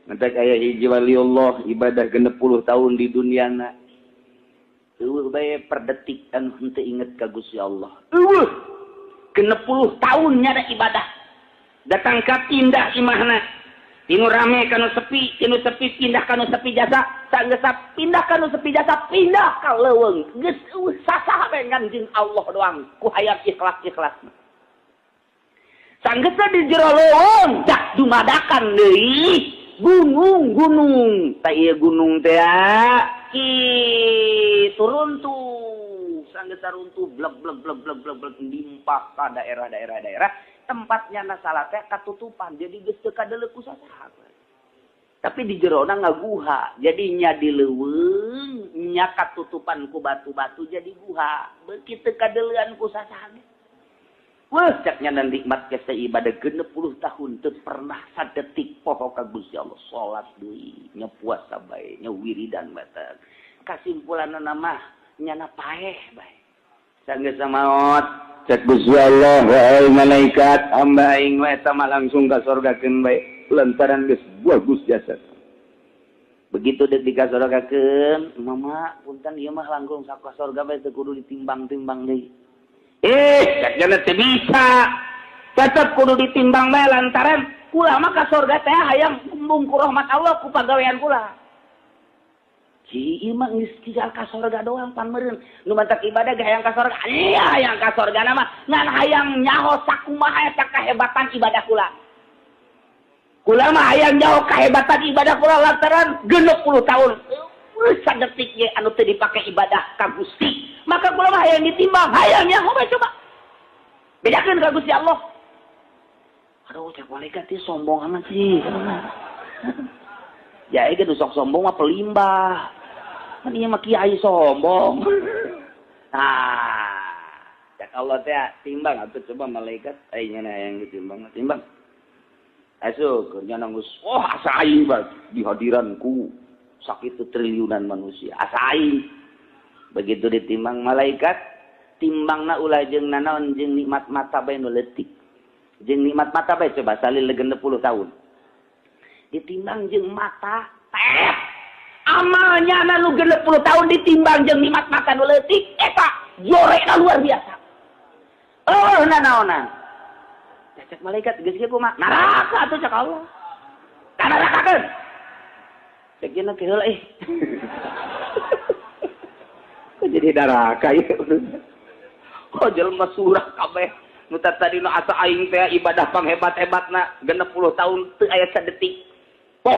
Nanti kayak hiji waliullah ibadah 60 tahun di duniana. Eueuh bae per detik kan henteu inget ka Gusti Allah. Eueuh 60 tahun nyada ibadah. Datang ka pindah imahna. Tinu rame kanu sepi, tinu sepi pindah kanu sepi jasa, sanggeus pindah kanu sepi jasa, pindah ka leuweung. Geus sasaha bae nganjing Allah doang ku hayang ikhlas-ikhlasna. Sanggeus di jero leuweung dak dumadakan deui gunung-gunung. Ta ieu gunung teh turun tuh. Sanggeus runtuh blek limpah ka daerah-daerah tempatnya nasalah teh katutupan jadi geus teu kadeuleuk ku sasaha. Tapi di jerona ngaguha jadi nya di leuweung nya katutupan ku batu-batu jadi guha beuki teu kadeulean ku sasaha. Wah caknya dan nikmat kese ibadah 60 tahun teu pernah sadetik poho ka Gusti Allah salat deui nya puasa bae nya wiridan bae. Kasimpulanna mah nyana paeh bae. Sanggeus samaot cek Gusti Allah wahai malaikat hamba aing we eta mah langsung ka sorgakeun bae lantaran geus bagus jasad. Begitu deuk dikasorgakeun mama punten ieu mah langkung ka sorga bae teu kudu ditimbang-timbang deui. Cakna teu bisa. Tetep kudu ditimbang bae lantaran kula mah ka sorga teh hayang kumbung ku rahmat Allah ku pagawean kula. Ieu mah geus tinggal ka sorga doang pan meureun. Nu mantak ibadah ge hayang ka sorga. Iya hayang ka sorgana mah ngan hayang nyaho sakumaha eta kahebatan ibadah kula. Kula mah hayang nyaho kahebatan ibadah kula lantaran 60 tahun. Sadetik ge anu teu dipake ibadah ka Gusti. Maka kula mah hayang ditimbang, hayang nyaho bae coba. Bedakeun ka Gusti Allah. Aduh, cek malaikat ieu sombong amat sih. Ya ge sok sombong mah pelimbah. Kan ieu mah kiai sombong. Nah, cek Allah teh timbang atuh coba malaikat nya hayang ditimbang, timbang. Asuh keur nya geus asa aing bae di hadiranku sakitu triliunan manusia. Asa aing. Begitu ditimbang malaikat timbangna ulah jeung nanaon jeung nikmat mata bae nu leutik. Jeung nikmat mata bae coba salil 60 tahun. Ditimbang jeung mata teh. Amalnya nu 60 tahun ditimbang jeung nikmat mata nu leutik eta jorena luar biasa. Oh nanaonan. Cek malaikat geus kieu kumaha? Neraka atuh cek Allah. Ka nerakakeun. Cek ieu keul Kok jadi neraka ya? Oh jelema surah kabeh. Nu tadi nu asa aing teh ibadah panghebat-hebatna 60 tahun teu aya sadetik